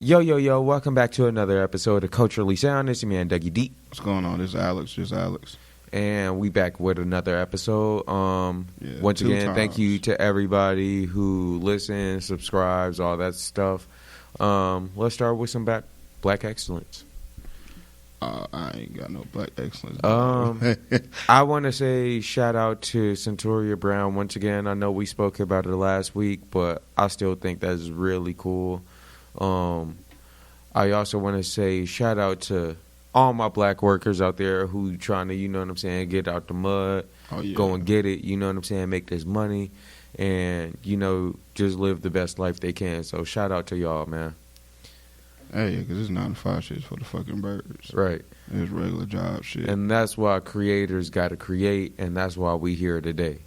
Yo, welcome back to another episode of Culturally Sound. It's your man, Dougie D. What's going on? This is Alex, just Alex. And we back with another episode. Once again, times. thank you to everybody who listens, subscribes, all that stuff. Let's start with some black excellence. I ain't got no black excellence. I want to say shout out to Centuria Brown once again. I know we spoke about it last week, but I still think that's really cool. I also want to say shout out to all my black workers out there who trying to, get out the mud, go and get it, make this money, and, just live the best life they can. So shout out to y'all, man. Hey, because it's 9 to 5 shit for the fucking birds. Right. It's regular job shit. And that's why creators got to create, and that's why we here today.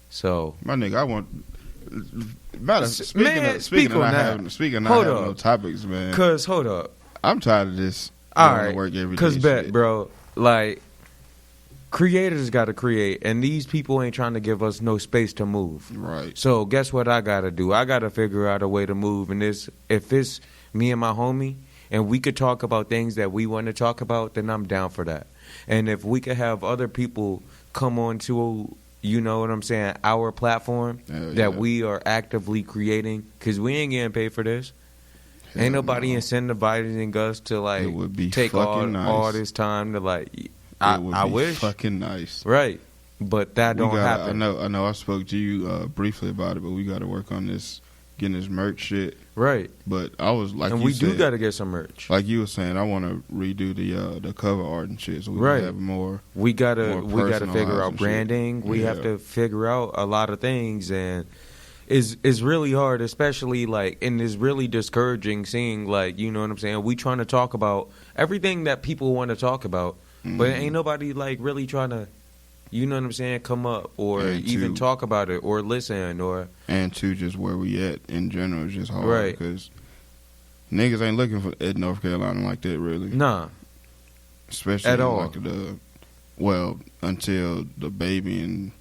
So. My nigga, I want... Speaking of no topics, man. Because, hold up. I'm tired of this. All right. Work every day. Because, bro, creators got to create, and these people ain't trying to give us no space to move. Right. So, guess what I got to do? I got to figure out a way to move. And if it's me and my homie, and we could talk about things that we want to talk about, then I'm down for that. And if we could have other people come on to, our platform that we are actively creating, because we ain't getting paid for this. Ain't nobody incentivizing us to take all this time to I wish fucking nice, right? But that don't happen. I know. I spoke to you briefly about it, but we got to work on this, getting this merch shit. Right. But I was like, and we do got to get some merch. Like you were saying, I want to redo the cover art and shit, so we can have more. We gotta figure out branding. Shit. We have to figure out a lot of things, and it's really hard, especially and it's really discouraging seeing we trying to talk about everything that people want to talk about, but ain't nobody really trying to. Come up or even talk about it or listen and just where we at in general is just hard, right? Because niggas ain't looking at North Carolina like that, really. Nah, especially at all. Until the Baby and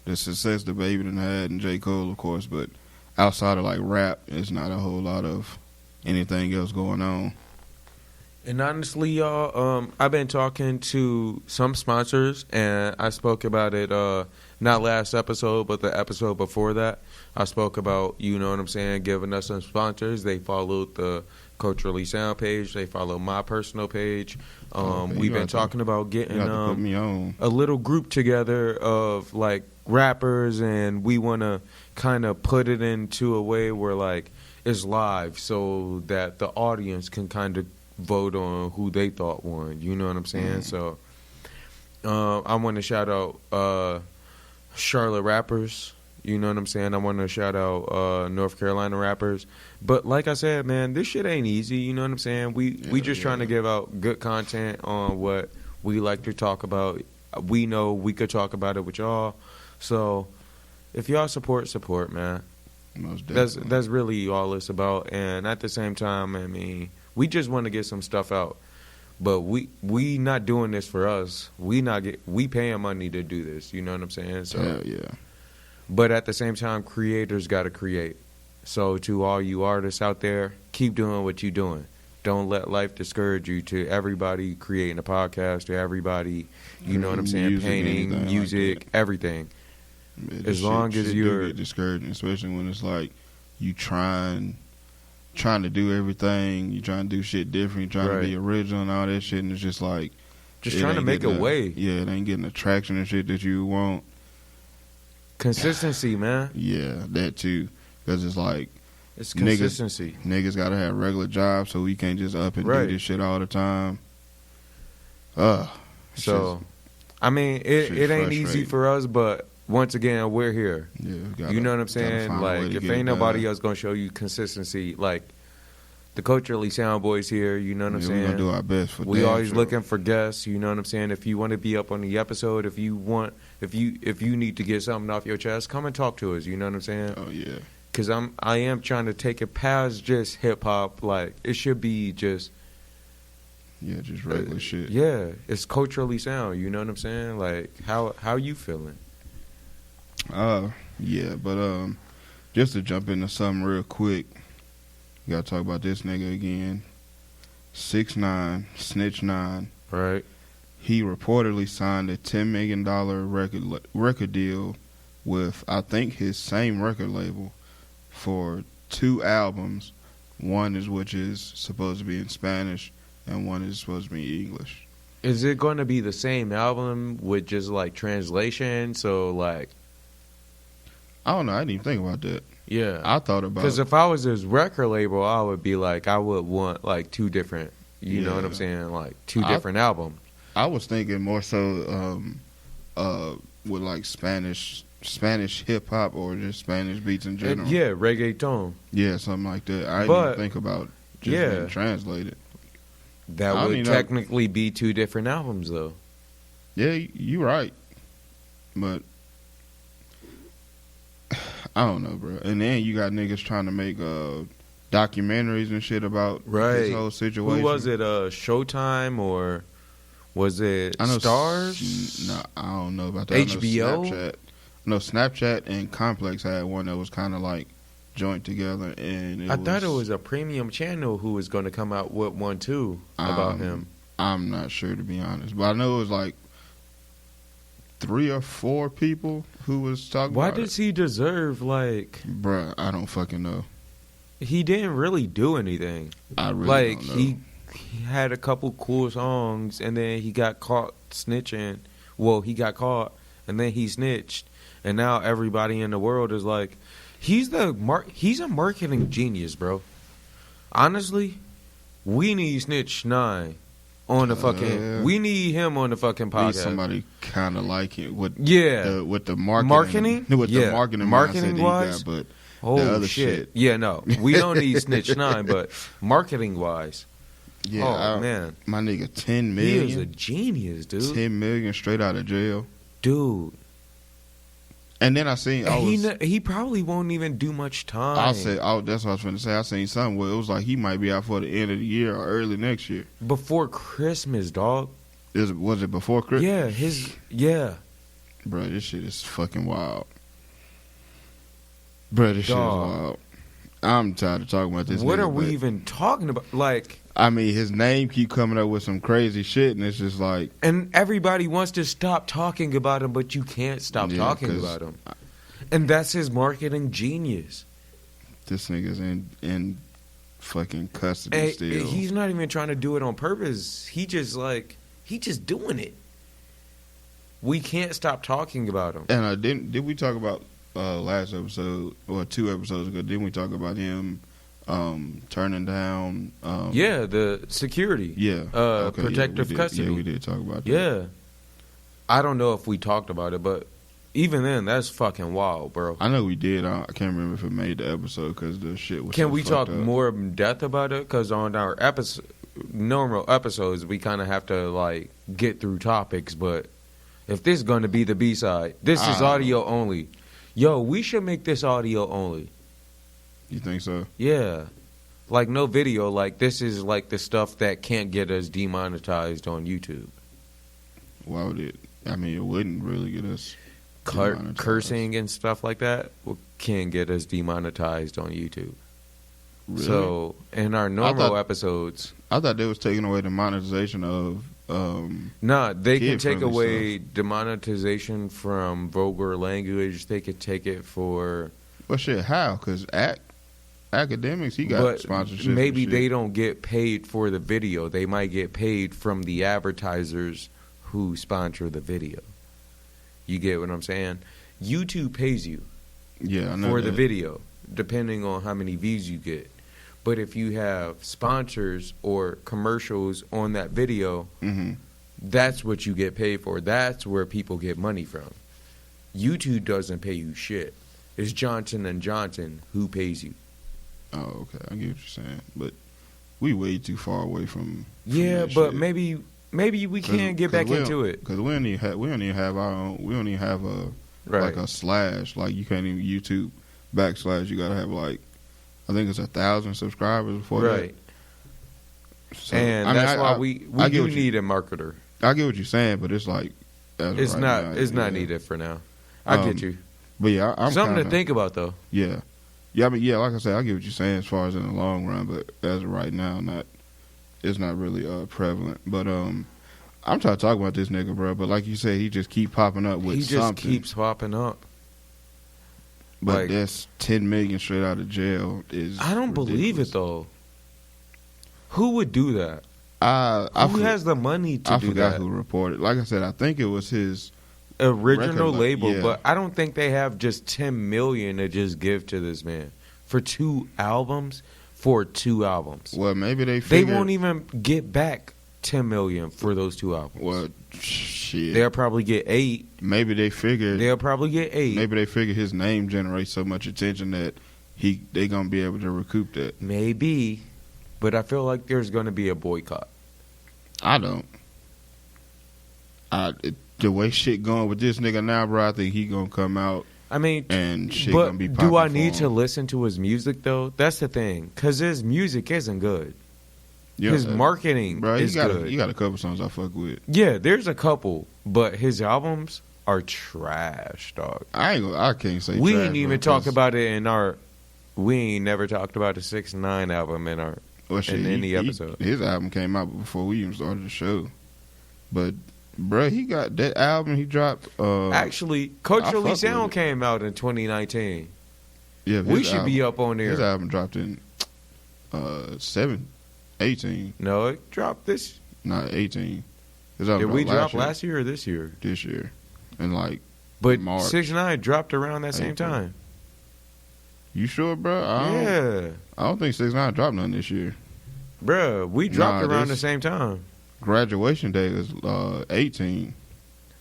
the success the Baby done had and J. Cole, of course. But outside of rap, it's not a whole lot of anything else going on. And honestly, y'all, I've been talking to some sponsors, and I spoke about it not last episode, but the episode before that. I spoke about, giving us some sponsors. They followed the Culturally Sound page. They follow my personal page. We've been talking about getting a little group together of, rappers, and we want to kind of put it into a way where, it's live so that the audience can kind of vote on who they thought won. You know what I'm saying? So I want to shout out Charlotte rappers. You know what I'm saying? I want to shout out North Carolina rappers. But like I said, man, this shit ain't easy. You know what I'm saying? We just trying to give out good content on what we like to talk about. We know we could talk about it with y'all. So if y'all support, man. That's really all it's about. And at the same time, we just want to get some stuff out, but we not doing this for us. We paying money to do this. You know what I'm saying? So hell yeah. But at the same time, creators got to create. So to all you artists out there, keep doing what you're doing. Don't let life discourage you. To everybody creating a podcast, to everybody, you know what I'm saying, painting, music, everything. Man, as long as you're get discouraging, especially when it's you trying to do everything, you trying to do shit different, you trying to be original and all that shit, and it's just trying to make a way. Yeah, it ain't getting the traction and shit that you want. Consistency, man. Yeah, that too, because it's consistency. Niggas gotta have regular jobs, so we can't just up and do this shit all the time. So, it ain't easy for us, but once again, we're here. Yeah, you know what I'm saying? If ain't nobody else gonna show you consistency, the Culturally Sound boys here, you know what I'm saying? We're gonna do our best for we always looking for guests, you know what I'm saying? If you want to be up on the episode, if you need to get something off your chest, come and talk to us, you know what I'm saying? Oh yeah. Cuz I am trying to take it past just hip hop, it should be just just regular shit. Yeah, it's Culturally Sound, you know what I'm saying? How you feeling? Yeah, but just to jump into something real quick, We got to talk about this nigga again. 6ix9ine, Snitch 9. Right. He reportedly signed a $10 million record deal with, I think, his same record label for 2 albums. One is which is supposed to be in Spanish, and one is supposed to be English. Is it going to be the same album with just like translation? So like, I don't know. I didn't even think about that. yeah, I thought about because if I was his record label, I would be like, I would want like 2 different. You know what I'm saying? Like 2 different albums. I was thinking more so with like Spanish hip hop or just Spanish beats in general. Yeah, reggaeton. Yeah, something like that. I didn't even think about just being translated. That would technically be 2 different albums, though. Yeah, you're right. But I don't know, bro. And then you got niggas trying to make documentaries and shit about this whole situation. Who was it? Showtime or was it Stars? No, I don't know about that. HBO? Snapchat and Complex had one that was kind of like joint together, and I thought it was a premium channel who was going to come out with one too about him. I'm not sure, to be honest, but I know it was like 3 or 4 people who was talking about it. Why does he deserve, like... Bruh, I don't fucking know. He didn't really do anything. I really don't know. He had a couple cool songs, and then he got caught snitching. Well, he got caught, and then he snitched. And now everybody in the world is like... He's a marketing genius, bro. Honestly, we need Snitch 9 on the fucking. We need him on the fucking podcast. Need somebody kind of like it with with the marketing with the marketing wise. But oh the other shit, yeah, no, we don't need Snitch 9, but marketing wise, yeah, man, my nigga, 10 million. He is a genius, dude. 10 million straight out of jail, dude. And then I seen he probably won't even do much time. I said, that's what I was going to say. I seen something where it was like he might be out for the end of the year or early next year. Before Christmas, dog. Was it before Christmas? Yeah, Bro, this shit is fucking wild. Bro, this shit is wild. I'm tired of talking about this. What are we even talking about? Like, I mean, his name keep coming up with some crazy shit, and it's just like... And everybody wants to stop talking about him, but you can't stop talking about him. And that's his marketing genius. This nigga's in fucking custody still. He's not even trying to do it on purpose. He just doing it. We can't stop talking about him. And did we talk about last episode, or 2 episodes ago, didn't we talk about him... turning down the security protective custody. Yeah, we did talk about that. Yeah, I don't know if we talked about it, but even then, that's fucking wild, bro. I know we did. I can't remember if it made the episode because the shit was Can so we talk up. more in depth about it? Because on our normal episodes, we kind of have to like get through topics, but if this is going to be the B-side, this is audio only. Yo, we should make this audio only. You think so? Yeah. Like, no video. Like, this is, like, the stuff that can't get us demonetized on YouTube. Why would it? I mean, it wouldn't really get us demonetized. Cursing and stuff like that can get us demonetized on YouTube. Really? So, in our normal episodes... I thought they was taking away the monetization of... Nah, they can take away demonetization from vulgar language. They could take it for... Well, shit, how? Because academics, he got sponsorship. Maybe they don't get paid for the video. They might get paid from the advertisers who sponsor the video. You get what I'm saying? YouTube pays you for the video, depending on how many views you get. But if you have sponsors or commercials on that video, that's what you get paid for. That's where people get money from. YouTube doesn't pay you shit. It's Johnson & Johnson who pays you. Oh, okay. I get what you're saying. But we way too far away from that but shit. maybe we can get back into it. Because we don't even have our own. We don't even have like a slash. Like, you can't even YouTube /. You got to have, like, I think it's 1,000 subscribers before that. So, and that's why we do need a marketer. I get what you're saying, but it's like... It's not needed for now. I get you. But yeah, I'm something to think about, though. Yeah. Yeah, I mean, yeah, like I said, I get what you're saying as far as in the long run, but as of right now, it's not really prevalent. But I'm trying to talk about this nigga, bro. But like you said, he just keep popping up with something. He just keeps popping up. But Like, that's $10 million straight out of jail is. I don't believe it though. Who would do that? Who has the money to do that? I forgot who reported. Like I said, I think it was his original label, yeah. But I don't think they have just $10 million to just give to this man for 2 albums. For 2 albums. Well, maybe they won't even get back $10 million for those 2 albums. Well, shit. They'll probably get 8. Maybe they figured they'll probably get 8. Maybe they figure his name generates so much attention that they gonna be able to recoup that. Maybe, but I feel like there's gonna be a boycott. I don't. The way shit going with this nigga now, bro, I think he gonna come out. I mean, and shit but gonna be popping do I for need to him. listen to his music though? That's the thing, because his music isn't good. Yeah, his marketing is good. You got a couple songs I fuck with. Yeah, there's a couple, but his albums are trash, dog. I can't say we trash, ain't even bro, talk about it in our. We ain't never talked about the 6ix9ine album in our any episode. His album came out before we even started the show, but bro, he got that album he dropped. Actually, Culturally fuck Sound with it. came out in 2019. Yeah, We should be up on there. His album dropped in 18. No, it dropped this. Not 18. His album Did we dropped drop last year or this year? This year, and like, But March. 6ix9ine dropped around that same April. time. you sure, bro? Yeah, I don't think 6ix9ine dropped nothing this year. bruh, we dropped Nah, around the this- same time. Graduation day is 18.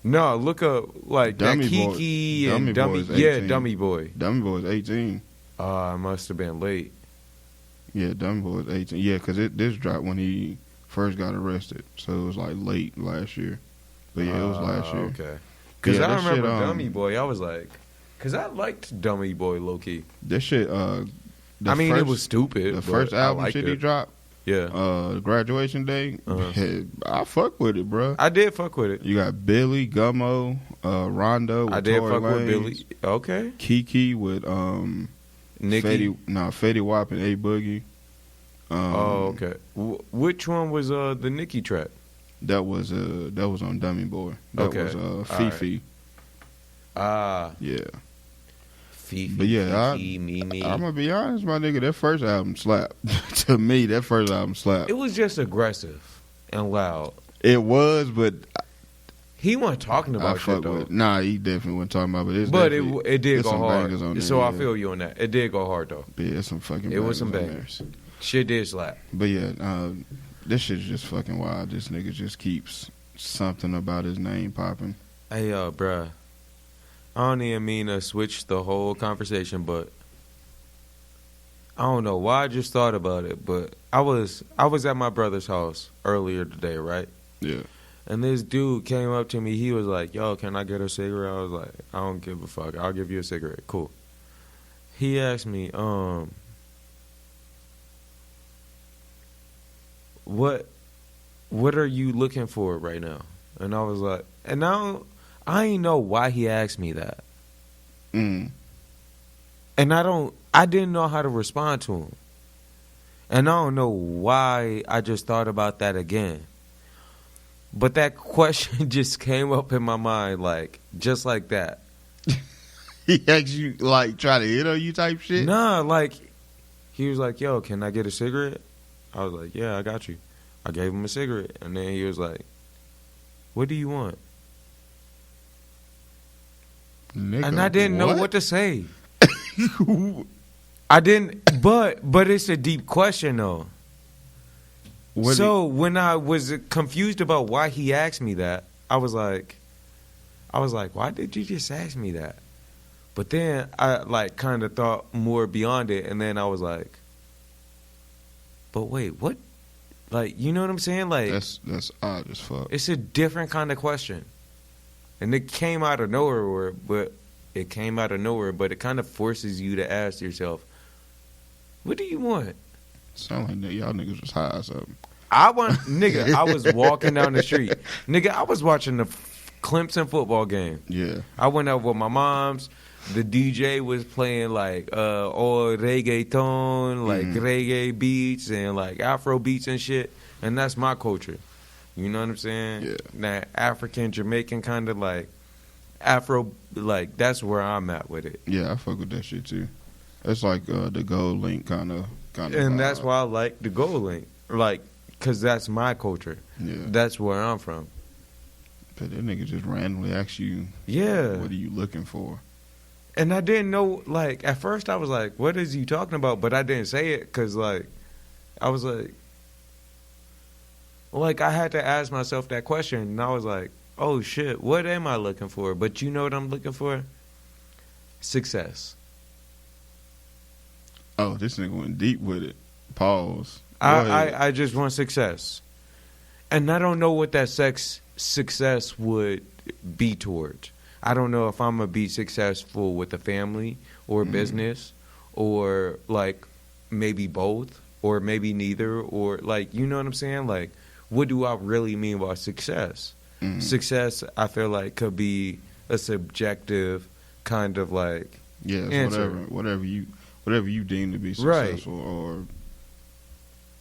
No, look up like Dummy that Boy- Kiki Dummy and Dummy. Boy is Yeah, 18. Dummy Boy. Dummy Boy is 18. I must have been late. Yeah, Dummy Boy is 18. Yeah, because this dropped when he first got arrested, so it was like late last year. But yeah, it was last year. Okay. Because Yeah, I that remember shit, Dummy Boy. I was like, because I liked Dummy Boy low key. That shit. It was stupid. The but first I album liked shit it. he dropped. Yeah, Graduation Day. Uh-huh. I fuck with it, bro. I did fuck with it. You got Billy, Gummo, Rondo. With I did Tory fuck with Lanez, Billy. Okay, Kiki with Nicki. Fetty Wap and A Boogie. Oh, okay. Which one was the Nicki track? That was on Dummy Boy. That Okay. was Fifi. Yeah. Fifi. But yeah, Mimi. I'm gonna be honest, my nigga. That first album slapped. To me, that first album slapped. It was just aggressive and loud. It was, but He wasn't talking I about fuck shit though. with. Nah, he definitely wasn't talking about. But But definitely- it did there's go some hard. bangers on there, So I yeah. feel you on that. It did go hard though. Yeah, there's some fucking. It was some on there. bangers. Shit did slap. But yeah, this shit's just fucking wild. This nigga just keeps something about his name popping. Hey, bruh. I don't even mean to switch the whole conversation, but I don't know why I just thought about it. But I was at my brother's house earlier today, right? Yeah. And this dude came up to me. He was like, "Yo, can I get a cigarette?" I was like, "I don't give a fuck. I'll give you a cigarette." Cool. He asked me, what are you looking for right now? And I was like, and now I ain't know why he asked me that. Mm. And I didn't know how to respond to him. And I don't know why I just thought about that again. But that question just came up in my mind, like, just like that. He asked you, like, try to hit on you type shit? Nah, like, he was like, "Yo, can I get a cigarette?" I was like, "Yeah, I got you." I gave him a cigarette. And then he was like, "What do you want?" Nigga, And I didn't know what to say. I didn't, but it's a deep question though. When I was confused about why he asked me that, I was like, why did you just ask me that? But then I like kind of thought more beyond it, and then I was like, but wait, what? Like, you know what I'm saying? Like, That's odd as fuck. it's a different kind of question, and it came out of nowhere. But it kind of forces you to ask yourself, what do you want? Sound like y'all niggas was high or something. I was walking down the street. Nigga, I was watching the Clemson football game. Yeah. I went out with my moms. the DJ was playing like all reggaeton, like reggae beats and like Afro beats and shit, and that's my culture. You know what I'm saying? Yeah. That African Jamaican kind of like Afro, like that's where I'm at with it. Yeah, I fuck with that shit too. It's like the Gold Link kind of. And that's why I like the Gold Link, like, cause that's my culture. Yeah. That's where I'm from. But that nigga just randomly asks you, Yeah. what are you looking for? And I didn't know, like, at first I was like, what is he talking about? But I didn't say it because, like, I was like, I had to ask myself that question. And I was like, oh, shit, what am I looking for? But you know what I'm looking for? Success. Oh, this nigga went deep with it. Pause. I just want success. And I don't know what that success would be towards. I don't know if I'm going to be successful with a family or business or, like, maybe both or maybe neither or, like, you know what I'm saying? Like, what do I really mean by success? Success, I feel like, could be a subjective kind of, like, answer. Whatever you deem to be successful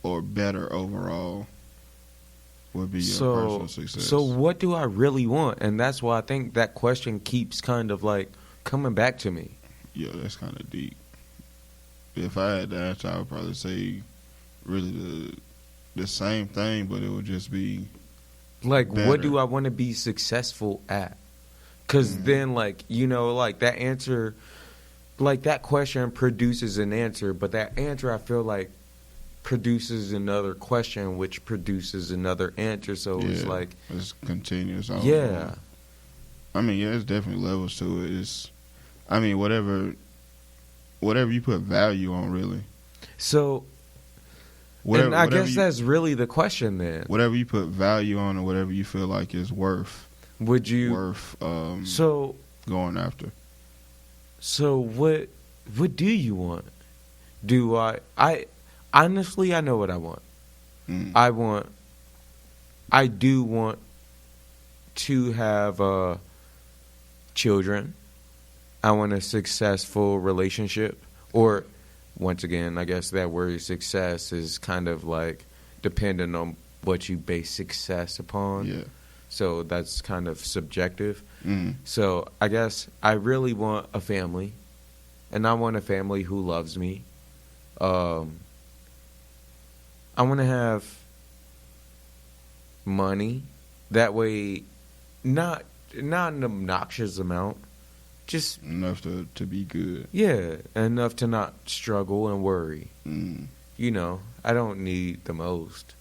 or better overall would be your personal success. So what do I really want? And that's why I think that question keeps kind of like coming back to me. Yeah, that's kind of deep. If I had to answer, I would probably say really the same thing, but it would just be like, better. What do I want to be successful at? Because then, like, you know, like that answer, like that question produces an answer, but that answer I feel like produces another question, which produces another answer. So it's like it's continuous. Yeah. I mean, yeah, there's definitely levels to it. It's, I mean, whatever you put value on, really. So, and I guess that's really the question then. Whatever you put value on, or whatever you feel like is worth. Would you so going after? So what do you want? Do I honestly, I know what I want. I do want to have children. I want a successful relationship. Or, once again, I guess that word success is kind of like dependent on what you base success upon. Yeah. So that's kind of subjective. So I guess I really want a family. And I want a family who loves me. I want to have money. That way, not an obnoxious amount. Just enough to be good. Yeah, enough to not struggle and worry. You know, I don't need the most.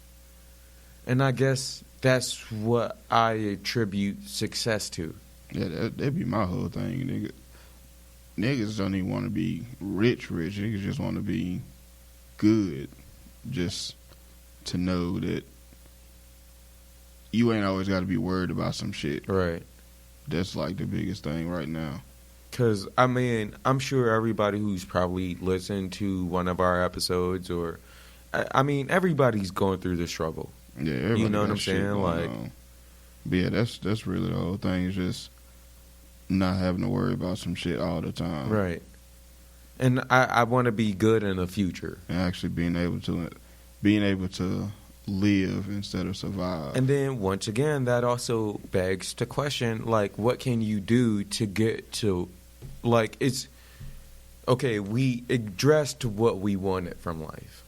And I guess that's what I attribute success to. Yeah, that'd be my whole thing, nigga. Niggas don't even want to be rich. Niggas just want to be good. Just to know that you ain't always got to be worried about some shit. Right. That's like the biggest thing right now. Because, I mean, I'm sure everybody who's probably listened to one of our episodes or, I mean, everybody's going through the struggle. Yeah, everybody you know what got I'm shit saying? going Like, on. But yeah, that's really the whole thing, is just not having to worry about some shit all the time. Right. And I want to be good in the future. And actually being able to live instead of survive. And then, once again, that also begs the question, like, what can you do to get to, like, it's, okay, we addressed what we wanted from life.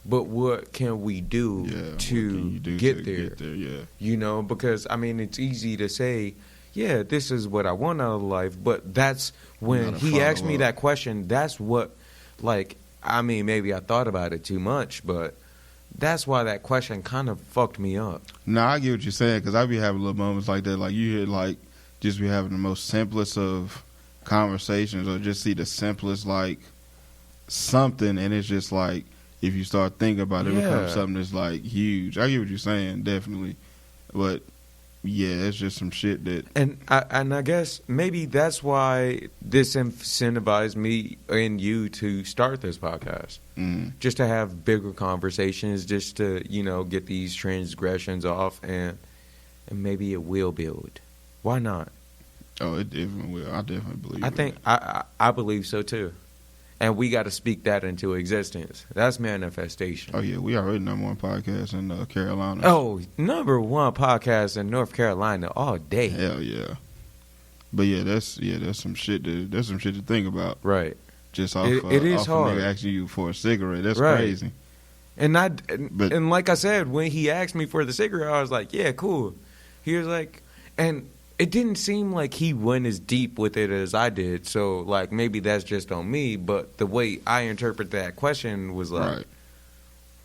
But what can we do to get there? Yeah. You know, because, I mean, it's easy to say, yeah, this is what I want out of life. But that's when he asked me that question, that's what, like, I mean, maybe I thought about it too much, but that's why that question kind of fucked me up. No, I get what you're saying, because I be having little moments like that. Like, you hear, like, just be having the most simplest of conversations, or just see the simplest, like, something, and it's just like, if you start thinking about it, it becomes something that's, like, huge. I get what you're saying, definitely. But, yeah, it's just some shit that... And I guess maybe that's why this incentivized me and you to start this podcast. Just to have bigger conversations, just to, you know, get these transgressions off, and maybe it will build. Why not? Oh, it definitely will. I definitely believe. I think I believe so too, and we got to speak that into existence. That's manifestation. Oh yeah, we already #1 podcast in Carolina. Oh, #1 podcast in North Carolina all day. Hell yeah. But that's some shit to think about. Right. Just off it is off hard. A nigga asking you for a cigarette. That's right. crazy. And like I said, when he asked me for the cigarette, I was like, yeah, cool. He was like, and it didn't seem like he went as deep with it as I did. So like maybe that's just on me, but the way I interpret that question was like, right.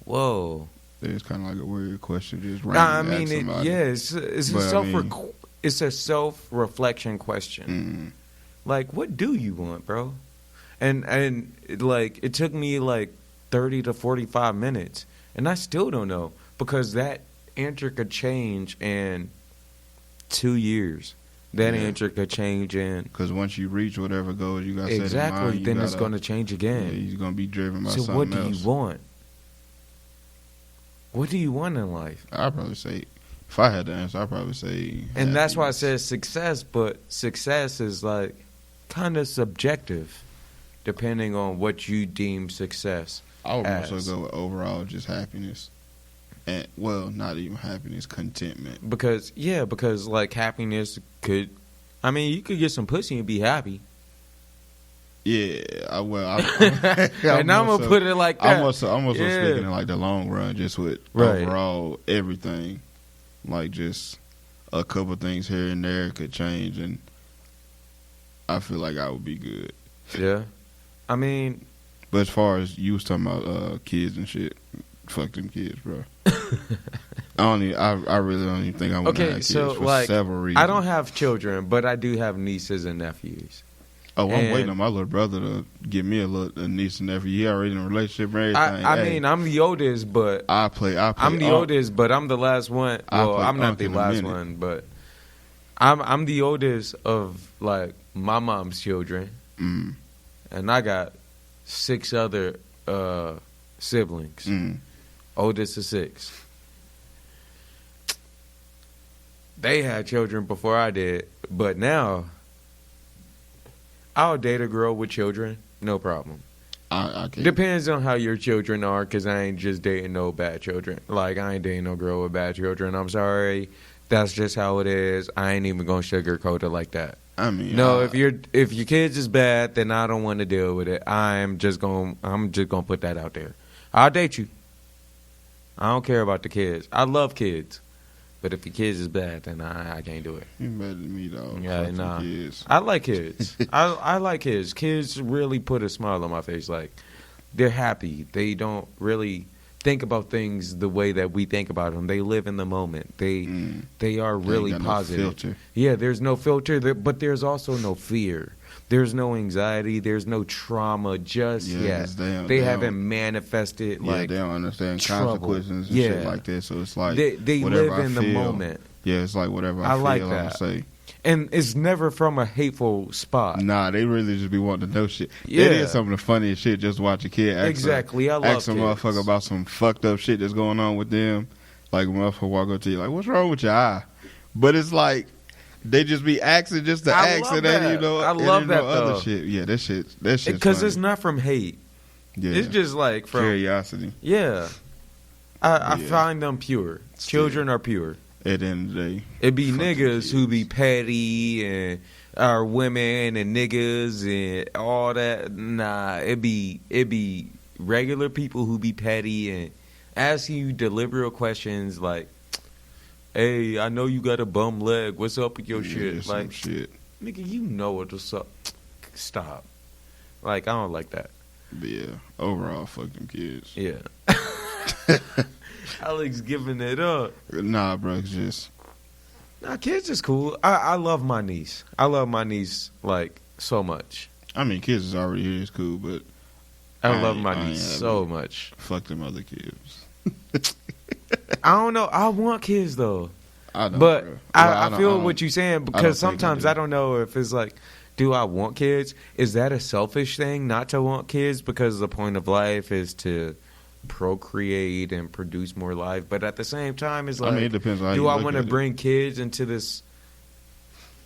Whoa. It's kind of like a weird question, just randomly ask somebody. It's a self-reflection question. Like, what do you want, bro? And like, it took me like 30 to 45 minutes, and I still don't know, because that answer could change in 2 years. That answer could change in... Because once you reach whatever goal you got set in mind... Exactly, then it's going to change again. Yeah, you're going to be driven by so something else. So what do you want? What do you want in life? I'd probably say... If I had to answer, I'd probably say... And that's why I said success, but success is like kind of subjective, depending on what you deem success. I would also go with overall just happiness. And, well, not even happiness, contentment. Because like happiness could... I mean, you could get some pussy and be happy. Yeah, I'm and I'm going to put it like that. I'm also speaking in like the long run, just with overall everything. Like, just a couple things here and there could change, and I feel like I would be good. Yeah. I mean... But as far as you was talking about to and shit, fuck them kids, bro. I really don't even think I want to have kids for several reasons. I don't have children, but I do have nieces and nephews. Oh, I'm waiting on my little brother to give me a niece and nephew. He already in a relationship and everything. I mean, I'm the oldest, but I'm the oldest, but I'm the last one. Well, I'm not the last one, but I'm the oldest of like my mom's children, and I got 6 other siblings. Oldest of 6. They had children before I did, but now I'll date a girl with children, no problem. I can't. Depends on how your children are, because I ain't just dating no bad children. Like, I ain't dating no girl with bad children. I'm sorry. That's just how it is. I ain't even going to sugarcoat it like that. I mean, no, if your kids is bad, then I don't want to deal with it. I'm just gonna put that out there. I'll date you. I don't care about the kids. I love kids. But if your kids is bad, then I can't do it. You better than me, dog. Yeah, nah. I like kids. I like kids. Kids really put a smile on my face. Like, they're happy. They don't really think about things the way that we think about them. They live in the moment. They are really positive. No filter. Yeah, there's no filter, but there's also no fear. There's no anxiety. There's no trauma just yet. They haven't manifested like they don't understand trouble. Consequences and shit like that. So it's like they live in the moment. Yeah, it's like whatever I feel, like that. I'm say. And it's never from a hateful spot. Nah, they really just be wanting to know shit. Yeah. That is some of the funniest shit, just watch a kid ask a motherfucker about some fucked up shit that's going on with them. Like a motherfucker walk up to you like, what's wrong with your eye? But it's like, they just be asking just to ask, and then I love that other though. Shit. Yeah, that shit. Because it's not from hate. Yeah, it's just like from curiosity. Yeah, I find them pure. Children are pure. At the end of the day, it be niggas who be petty and are women and niggas and all that. Nah, it be regular people who be petty and ask you deliberate questions like, hey, I know you got a bum leg. What's up with your shit? Like, shit. Nigga, you know what's up. Stop. Like, I don't like that. But yeah, overall, fuck them kids. Yeah. Alex giving it up. Nah, bro, it's just... Nah, kids is cool. I love my niece. I love my niece, like, so much. I mean, kids is already here. It's cool, but... I love my niece so much. Fuck them other kids. I don't know. I want kids though. I know, but bro. I feel what you're saying because sometimes I don't know if it's like, do I want kids? Is that a selfish thing not to want kids because the point of life is to procreate and produce more life? But at the same time, it's like, I mean, it depends on how do you I look want to at it. bring kids into this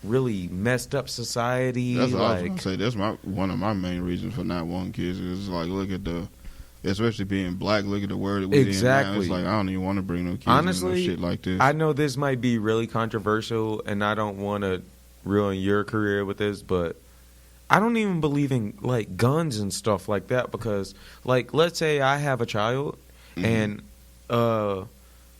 really messed up society. That's what I was like, gonna say. That's one of my main reasons for not wanting kids. Is like, look at especially being black. Look at the word that we in now. It's like I don't even want to bring no kids honestly, into no shit like this. I know this might be really controversial, and I don't want to ruin your career with this, but I don't even believe in like guns and stuff like that because, like, let's say I have a child, and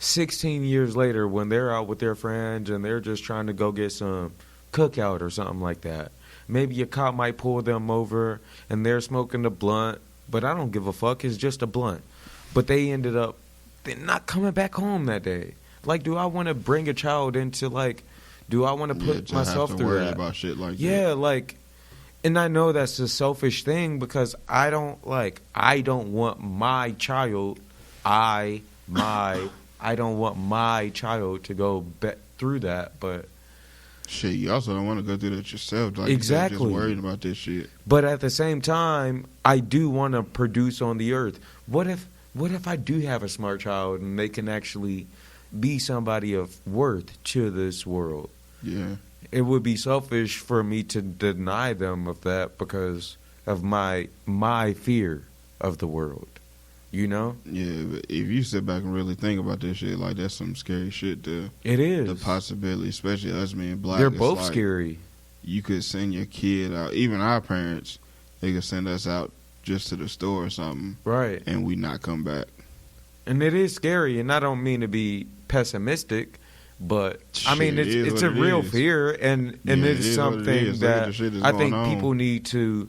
16 years later, when they're out with their friends and they're just trying to go get some cookout or something like that, maybe a cop might pull them over and they're smoking a blunt, but I don't give a fuck. It's just a blunt. But they're not coming back home that day. Like, do I want to bring a child into, like, do I want to put myself through worry that? About shit like that. Yeah, like, and I know that's a selfish thing because I don't want my child, I don't want my child to go through that, but shit, you also don't want to go through that yourself. Like exactly. You said, just worried about this shit. But at the same time, I do want to produce on the earth. What if I do have a smart child and they can actually be somebody of worth to this world? Yeah. It would be selfish for me to deny them of that because of my fear of the world. You know? Yeah, but if you sit back and really think about this shit, like, that's some scary shit. It is. The possibility, especially us being black. They're both scary. You could send your kid out. Even our parents, they could send us out just to the store or something. Right. And we not come back. And it is scary, and I don't mean to be pessimistic, but, I mean, it's a real fear, and it's something that I think people need to,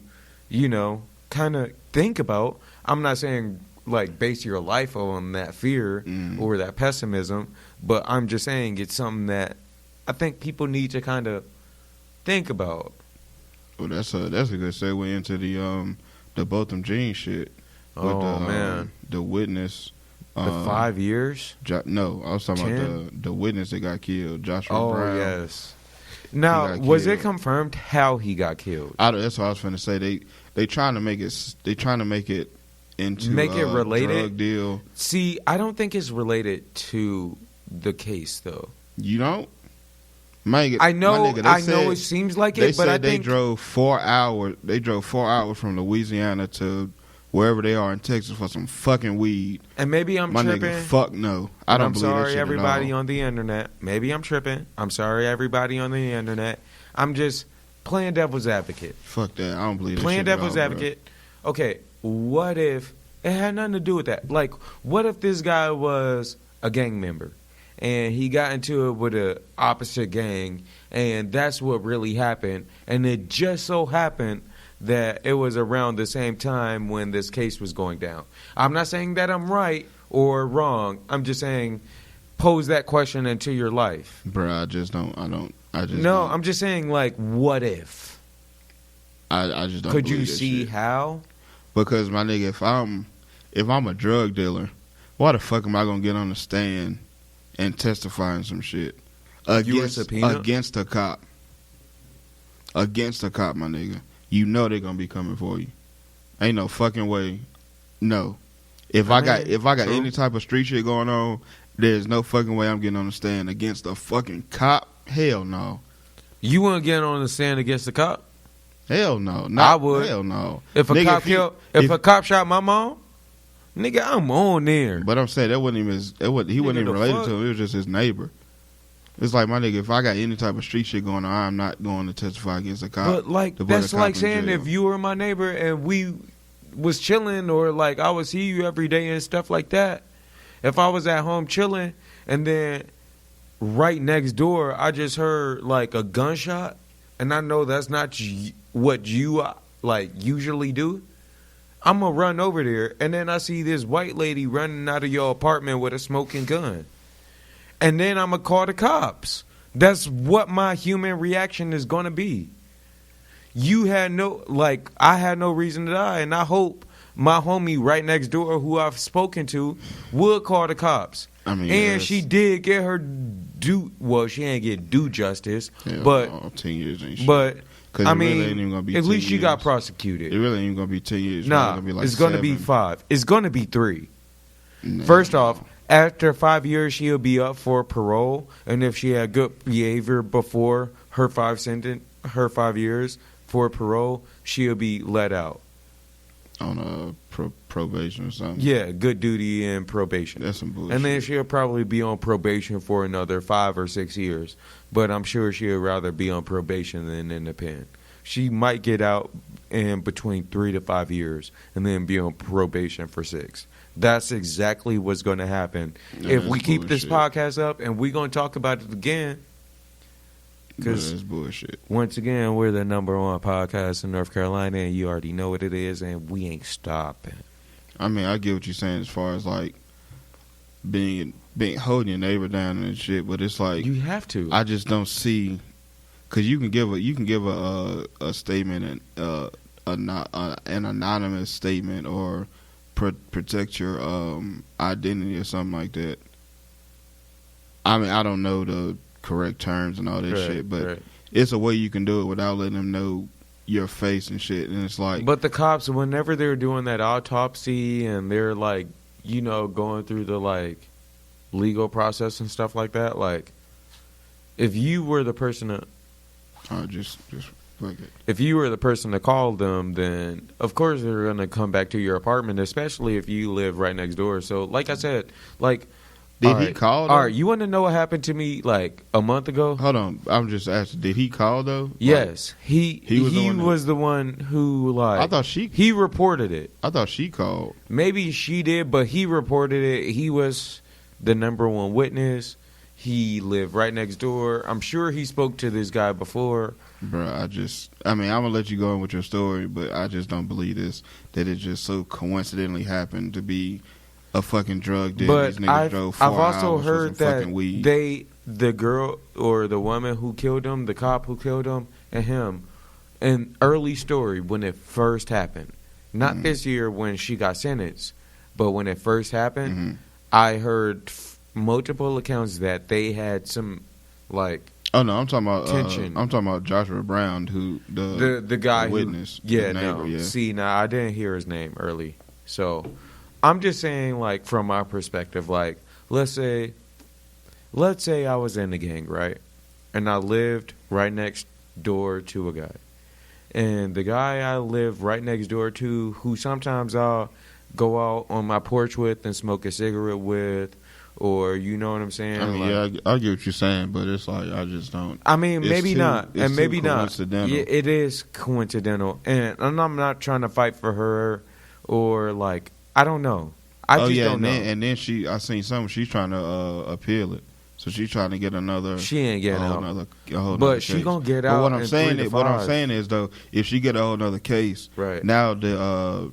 kind of think about. I'm not saying like base your life on that fear or that pessimism, but I'm just saying it's something that I think people need to kind of think about. Well, that's a good segue into the Botham Jean shit. Man, the witness. The 5 years? No, I was talking 10? About the witness that got killed, Joshua Brown. Oh, yes. Now, was it confirmed how he got killed? That's what I was finna say. They trying to make it. They trying to make it into it related drug deal. See, I don't think it's related to the case though. You don't? I know it seems like it, but I think they drove 4 hours. They drove 4 hours from Louisiana to wherever they are in Texas for some fucking weed. And maybe I'm tripping. Nigga, fuck no. I don't believe that shit at all. I'm sorry, everybody on the internet. Maybe I'm tripping. I'm sorry, everybody on the internet. I'm just playing devil's advocate. Fuck that. I don't believe that shit Playing devil's advocate. Bro. Okay, what if it had nothing to do with that? Like, what if this guy was a gang member and he got into it with a opposite gang and that's what really happened, and it just so happened that it was around the same time when this case was going down. I'm not saying that I'm right or wrong. I'm just saying pose that question into your life. Bro, I'm just saying, like, what if? I just don't. Could you see how? Because, my nigga, if I'm a drug dealer, why the fuck am I gonna get on the stand and testify on some shit against a cop? Against a cop, my nigga. You know they're gonna be coming for you. Ain't no fucking way. No. If I got any type of street shit going on, there's no fucking way I'm getting on the stand against a fucking cop. Hell no. You wouldn't get on the stand against the cop? Hell no. I would. Hell no. If a cop shot my mom, nigga, I'm on there. But I'm saying he wasn't even related to him. It was just his neighbor. It's like, my nigga, if I got any type of street shit going on, I'm not going to testify against a cop. But, like, that's like saying if you were my neighbor and we was chilling, or, like, I would see you every day and stuff like that. If I was at home chilling and then right next door I just heard, like, a gunshot, and I know that's not what you, like, usually do, I'm going to run over there, and then I see this white lady running out of your apartment with a smoking gun. And then I'm going to call the cops. That's what my human reaction is going to be. I had no reason to die. And I hope my homie right next door who I've spoken to would call the cops. I mean, and she did get her she ain't get due justice. Yeah, but 10 years ain't shit. But, I mean, really ain't even gonna be at least she years. got prosecuted. It really ain't going to be 10 years. Nah, it's going to be 5. It's going to be 3. Nah. First off, after 5 years, she'll be up for parole, and if she had good behavior before her 5 years for parole, she'll be let out on a probation or something. Yeah, good duty and probation. That's some bullshit. And then she'll probably be on probation for another 5 or 6 years, but I'm sure she'll rather be on probation than in the pen. She might get out in between 3 to 5 years and then be on probation for 6. That's exactly what's going to happen if we keep this podcast up, and we're going to talk about it again. Because that's bullshit. Once again, we're the #1 podcast in North Carolina, and you already know what it is, and we ain't stopping. I mean, I get what you're saying as far as like being holding your neighbor down and shit, but it's like you have to. I just don't see, because you can give a statement and an anonymous statement or protect your identity or something like that. I mean, I don't know the correct terms and all this shit, but it's a way you can do it without letting them know your face and shit. And it's like, but the cops, whenever they're doing that autopsy and they're like, you know, going through the like legal process and stuff like that, like if you were the person to just fuck it. If you were the person to call them, then of course they're gonna come back to your apartment, especially if you live right next door. So like I said, like, did he call though? All right, you want to know what happened to me like a month ago? Hold on, I'm just asking. Did he call though? Yes, like, he was the one who like. I thought he reported it. I thought she called. Maybe she did, but he reported it. He was the #1 witness. He lived right next door. I'm sure he spoke to this guy before. Bro, I mean, I'm gonna let you go on with your story, but I just don't believe this. That it just so coincidentally happened to be a fucking drug deal. But these niggas drove 4 I've also hours heard for some that fucking weed. the girl or the woman who killed him, the cop who killed him, and him, an early story when it first happened. Not this year when she got sentenced, but when it first happened, I heard multiple accounts that they had some like. Oh no, I'm talking about tension. I'm talking about Joshua Brown, who the guy the witness. Who, yeah, the neighbor, no. Yeah. See, now I didn't hear his name early, so I'm just saying, like from my perspective, like let's say I was in the gang, right, and I lived right next door to a guy, and the guy I live right next door to, who sometimes I'll go out on my porch with and smoke a cigarette with. Or you know what I'm saying? I mean, like, yeah, I get what you're saying, but it's like I just don't. I mean, maybe not, and maybe not. Yeah, it is coincidental, and I'm not trying to fight for her, or like I don't know. I just don't know. And then I seen something. She's trying to appeal it, so she's trying to get another. She ain't getting out, a whole but she gonna get out. What I'm saying is though, if she get a whole nother case, right now the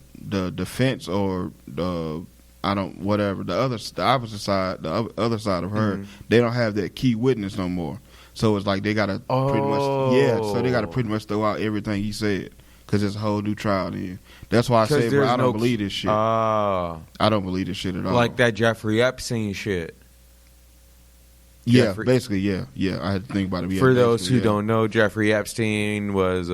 defense or the. The opposite side, the other side of her, they don't have that key witness no more. So it's like they gotta pretty much throw out everything he said because it's a whole new trial then. That's why I say, bro, I don't believe this shit. I don't believe this shit at all. Like that Jeffrey Epstein shit. Yeah, basically, yeah. I had to think about it. Yeah, for those who don't know, Jeffrey Epstein was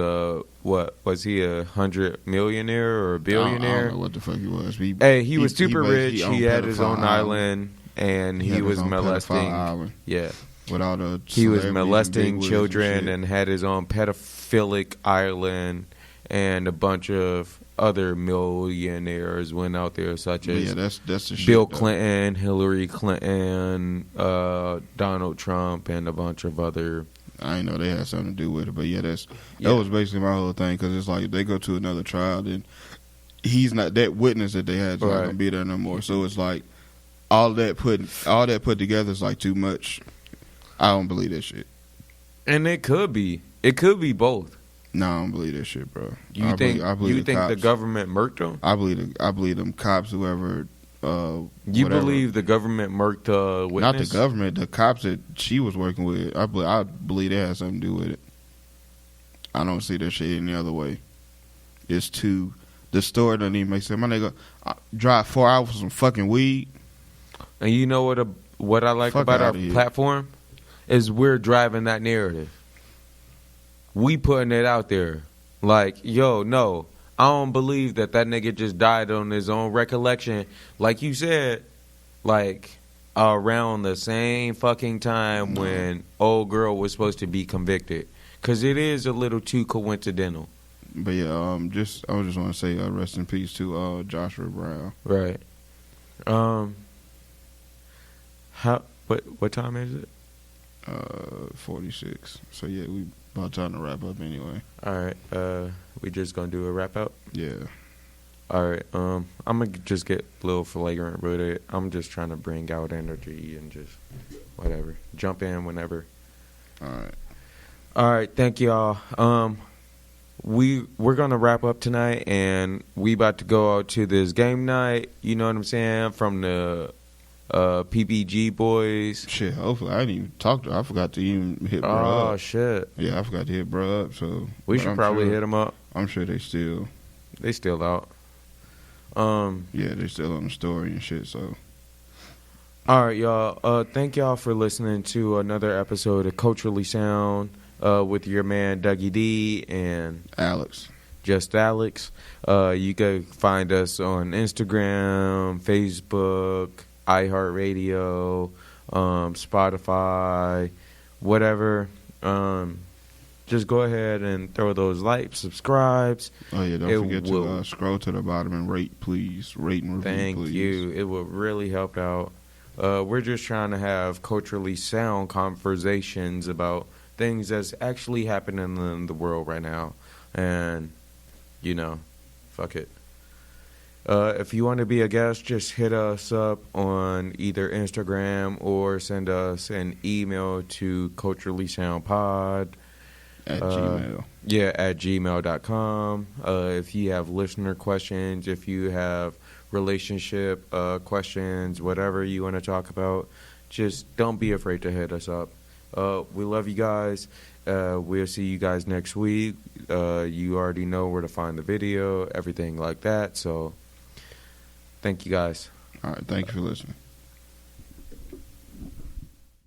what was he, $100 millionaire or a billionaire? I don't know what the fuck he was. He was super rich. He had his own island, and he was molesting. Yeah, with all the he was molesting children and had his own pedophilic island, and a bunch of other millionaires went out there, such as that's the Bill shit, Clinton, Hillary Clinton, Donald Trump, and a bunch of other. I didn't know they had something to do with it, but that was basically my whole thing, because it's like if they go to another trial, then he's not that witness that they had not gonna be there no more. So it's like all that put together is like too much. I don't believe that shit. And it could be both. No, I don't believe that shit, bro. You think the government murked them? I believe them cops, whoever. You believe the government murked the witness? Not the government, the cops that she was working with. I believe they had something to do with it. I don't see that shit any other way. It's too. The story doesn't even make sense. My nigga, drive 4 hours for some fucking weed. And you know what I like about our platform is we're driving that narrative. We putting it out there. Like, yo, no, I don't believe that nigga just died on his own recollection. Like you said, like, around the same fucking time when old girl was supposed to be convicted. Because it is a little too coincidental. But yeah, I just want to say rest in peace to Joshua Brown. Right. What time is it? 46. So yeah, we about time to wrap up anyway. All right. We just gonna do a wrap up. Yeah. All right. I'm gonna just get a little flagrant with it. I'm just trying to bring out energy and just whatever. Jump in whenever. All right. All right. Thank y'all. We're gonna wrap up tonight, and we about to go out to this game night. You know what I'm saying? From the PPG boys. Shit, hopefully I didn't even talk to her. I forgot to even hit bro up. Oh shit. Yeah, I forgot to hit bro up. So we should probably hit them up. I'm sure they still out. Yeah, they still on the story and shit. So all right, y'all. Thank y'all for listening to another episode of Culturally Sound with your man Dougie D and Alex. Just Alex. You can find us on Instagram, Facebook, iHeart, Spotify, whatever. Just go ahead and throw those likes, subscribes. Oh yeah, don't forget to scroll to the bottom and rate, please. Rate and review, please. Thank you. It would really help out. We're just trying to have culturally sound conversations about things that's actually happening in the world right now. And, fuck it. If you want to be a guest, just hit us up on either Instagram or send us an email to culturallysoundpod at Gmail. Yeah, at gmail.com. If you have listener questions, if you have relationship questions, whatever you want to talk about, just don't be afraid to hit us up. We love you guys. We'll see you guys next week. You already know where to find the video, everything like that. So thank you guys. All right. Thank you for listening.